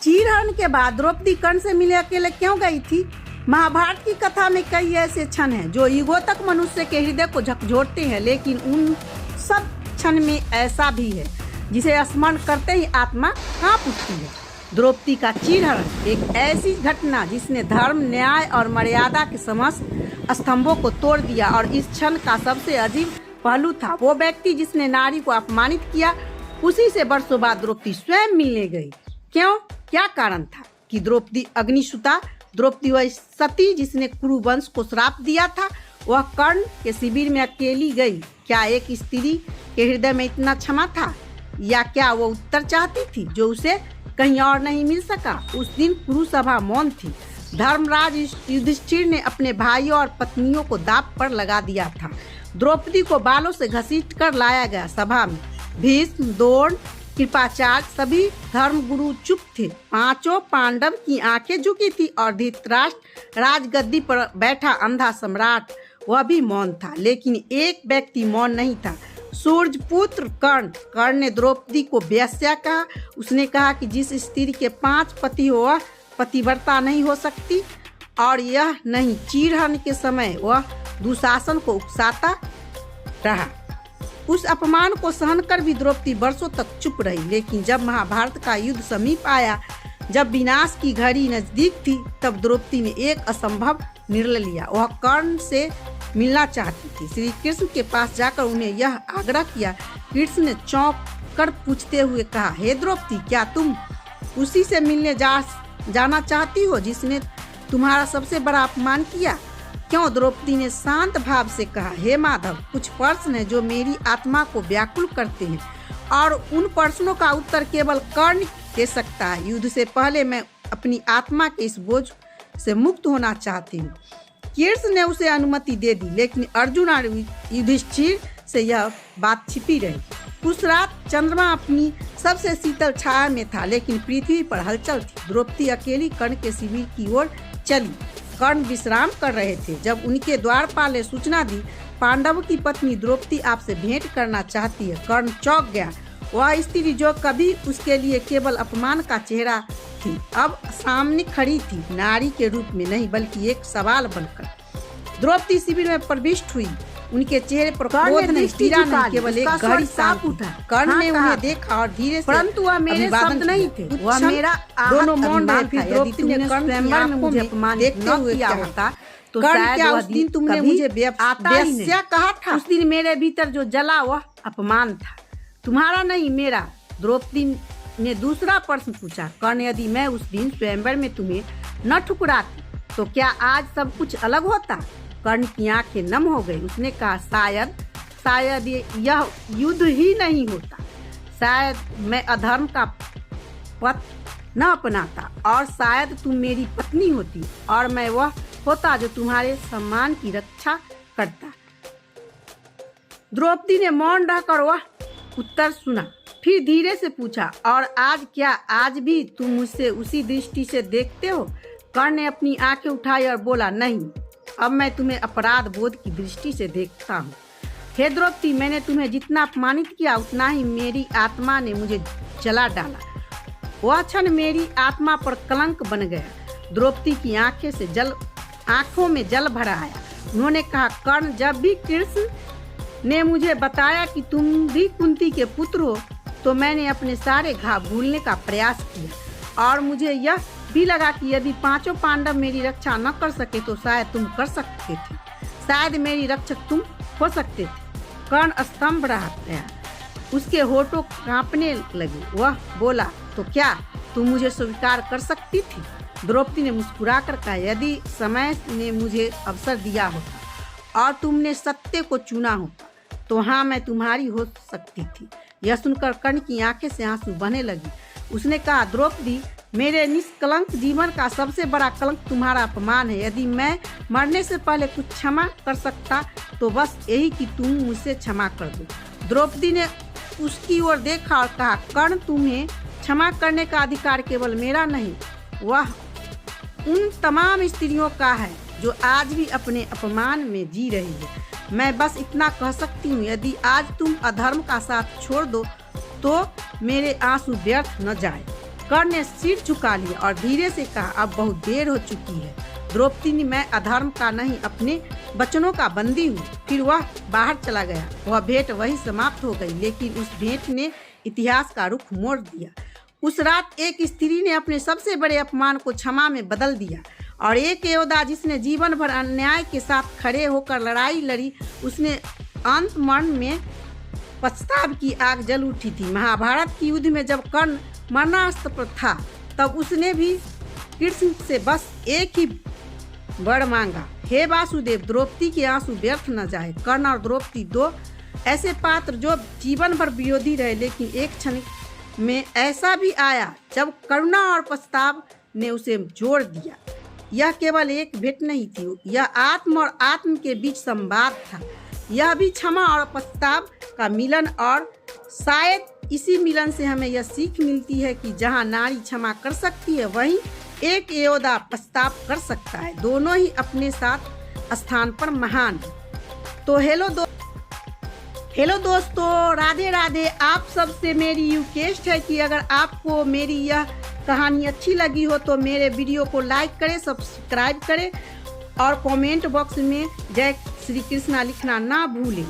चीरहरण के बाद द्रौपदी कर्ण से मिले अकेले क्यों गई थी? महाभारत की कथा में कई ऐसे क्षण हैं जो युगों तक मनुष्य के हृदय को झकझोरते हैं, लेकिन उन सब क्षण में ऐसा भी है जिसे स्मरण करते ही आत्मा कांप उठती है। द्रौपदी का चीरहरण एक ऐसी घटना जिसने धर्म, न्याय और मर्यादा के समस्त स्तंभों को तोड़ दिया, और इस क्षण का सबसे अजीब पहलू था वो व्यक्ति जिसने नारी को अपमानित किया। उसी से वर्षों बाद द्रौपदी स्वयं मिलने गई। क्यों? क्या कारण था कि द्रौपदी अग्निसुता, द्रौपदी वह सती जिसने कुरु वंश को श्राप दिया था, वह कर्ण के शिविर में अकेली गई? क्या एक स्त्री के हृदय में इतना क्षमा था, या क्या वो उत्तर चाहती थी जो उसे कहीं और नहीं मिल सका? उस दिन कुरु सभा मौन थी। धर्मराज युधिष्ठिर ने अपने भाइयों और पत्नियों को दांव पर लगा दिया था। द्रौपदी को बालों से घसीट कर लाया गया। सभा में भीष्म, द्रोण, कृपाचार्य सभी धर्मगुरु चुप थे। पांचों पांडव की आंखें झुकी थी और धृतराष्ट्र राजगद्दी पर बैठा अंधा सम्राट वह भी मौन था। लेकिन एक व्यक्ति मौन नहीं था, सूर्यपुत्र कर्ण। कर्ण ने द्रौपदी को वेश्या कहा। उसने कहा कि जिस स्त्री के 5 पति हो वह पतिव्रता नहीं हो सकती, और यह नहीं, चीरहरण के समय वह दुशासन को उकसाता रहा। उस अपमान को सहन कर भी द्रौपदी वर्षों तक चुप रही। लेकिन जब महाभारत का युद्ध समीप आया, जब विनाश की घड़ी नजदीक थी, तब द्रौपदी ने एक असंभव निर्णय लिया। वह कर्ण से मिलना चाहती थी। श्री कृष्ण के पास जाकर उन्हें यह आग्रह किया। कृष्ण ने चौंक कर पूछते हुए कहा, हे द्रौपदी, क्या तुम उसी से मिलने जाना चाहती हो जिसने तुम्हारा सबसे बड़ा अपमान किया? क्यों? द्रौपदी ने शांत भाव से कहा, हे माधव, कुछ प्रश्न है जो मेरी आत्मा को व्याकुल करते हैं, और उन प्रश्नों का उत्तर केवल कर्ण दे सकता है। युद्ध से पहले मैं अपनी आत्मा के इस बोझ से मुक्त होना चाहती हूँ। कृष्ण ने उसे अनुमति दे दी, लेकिन अर्जुन और युधिष्ठिर से यह बात छिपी रही। उस रात चंद्रमा अपनी सबसे शीतल छाया में था, लेकिन पृथ्वी पर हलचल थी। द्रौपदी अकेली कर्ण के शिविर की ओर चली। कर्ण विश्राम कर रहे थे। जब उनके द्वारपाल ने सूचना दी, पांडवों की पत्नी द्रौपदी आपसे भेंट करना चाहती है। कर्ण चौंक गया। वह स्त्री जो कभी उसके लिए केवल अपमान का चेहरा थी, अब सामने खड़ी थी, नारी के रूप में नहीं बल्कि एक सवाल बनकर। द्रौपदी शिविर में प्रविष्ट हुई। उनके चेहरे पर क्रोध नहीं, पीड़ा नहीं, केवल एक गहरी शांति उठा। कर्ण ने उन्हें देखा और धीरे से, परंतु वह मेरे शब्द नहीं थे, वह मेरा दोनों मौन रहे। फिर द्रौपदी ने कर्ण की आंखों में अपमानित न किया होता तो शायद उस दिन तुमने मुझे वेश्या कहा था। उस दिन मेरे भीतर जो जला वह अपमान था, तुम्हारा नहीं, मेरा। द्रौपदी ने दूसरा प्रश्न पूछा, कर्ण, यदि मैं उस दिन स्वयंवर में तुम्हें न ठुकराती तो क्या आज सब कुछ अलग होता? कर्ण की आंखें नम हो गई। उसने कहा, शायद यह युद्ध ही नहीं होता। शायद मैं अधर्म का पथ न अपनाता, और शायद तुम मेरी पत्नी होती और मैं वह होता जो तुम्हारे सम्मान की रक्षा करता। द्रौपदी ने मौन रहकर वह उत्तर सुना। फिर धीरे से पूछा, और आज क्या आज भी तुम मुझसे उसी दृष्टि से देखते हो? कर्ण ने अपनी आंखें उठाई और बोला, नहीं, अब मैं तुम्हें अपराध बोध की दृष्टि से देखता हूँ। हे द्रौपदी, मैंने तुम्हें जितना अपमानित किया उतना ही मेरी आत्मा ने मुझे जला डाला। वह क्षण मेरी आत्मा पर कलंक बन गया। द्रौपदी की आंखों में जल भर आया। उन्होंने कहा, कर्ण, जब भी कृष्ण ने मुझे बताया कि तुम भी कुंती के पुत्र हो, तो मैंने अपने सारे घाव भूलने का प्रयास किया, और मुझे यह भी लगा कि यदि 5 पांडव मेरी रक्षा न कर सके तो शायद तुम कर सकते थे, शायद मेरी रक्षक तुम हो सकते थे। कर्ण स्तंभ रह गया, उसके होठों कांपने लगे। वह बोला, तो क्या तुम मुझे स्वीकार कर सकती थी? द्रौपदी ने मुस्कुराकर कहा, यदि समय ने मुझे अवसर दिया होता और तुमने सत्य को चुना होता तो हाँ, मैं तुम्हारी हो सकती थी। यह सुनकर कर्ण की आंखें से आंसू बहने लगी। उसने कहा, द्रौपदी, मेरे निष्कलंक जीवन का सबसे बड़ा कलंक तुम्हारा अपमान है। यदि मैं मरने से पहले कुछ क्षमा कर सकता तो बस यही कि तुम मुझसे क्षमा कर दो। द्रौपदी ने उसकी ओर देखा और कहा, कर्ण, तुम्हें क्षमा करने का अधिकार केवल मेरा नहीं, वह उन तमाम स्त्रियों का है जो आज भी अपने अपमान में जी रही है। मैं बस इतना कह सकती हूँ, यदि आज तुम अधर्म का साथ छोड़ दो तो मेरे आंसू व्यर्थ न जाए। कर्ण ने सिर झुका लिया और धीरे से कहा, अब बहुत देर हो चुकी है द्रौपदी ने, मैं अधर्म का नहीं अपने वचनों का बंदी हूँ। फिर वह बाहर चला गया। वह भेंट वही समाप्त हो गई, लेकिन उस भेंट ने इतिहास का रुख मोड़ दिया। उस रात एक स्त्री ने अपने सबसे बड़े अपमान को क्षमा में बदल दिया और एक योद्धा जिसने जीवन भर अन्याय के साथ खड़े होकर लड़ाई लड़ी, उसने अंत मरण में पछताव की आग जल उठी थी। महाभारत के युद्ध में जब कर्ण मरणास्त्र पर था, तब उसने भी कृष्ण से बस एक ही वर मांगा, हे वासुदेव, द्रौपदी के आंसू व्यर्थ न जाए। कर्ण और द्रौपदी दो ऐसे पात्र जो जीवन भर विरोधी रहे, लेकिन एक क्षण में ऐसा भी आया जब करुणा और पछताव ने उसे जोड़ दिया। यह केवल एक भेंट नहीं थी, यह आत्म और आत्म के बीच संवाद था। यह भी क्षमा और पछताव का मिलन, और शायद इसी मिलन से हमें यह सीख मिलती है कि जहाँ नारी क्षमा कर सकती है, वहीं एक योद्धा पछताव कर सकता है। दोनों ही अपने साथ स्थान पर महान। तो हेलो दोस्तों, राधे राधे। आप सबसे मेरी रिक्वेस्ट है कि अगर आपको मेरी यह कहानी अच्छी लगी हो तो मेरे वीडियो को लाइक करें, सब्सक्राइब करें और कमेंट बॉक्स में जय श्री कृष्णा लिखना ना भूलें।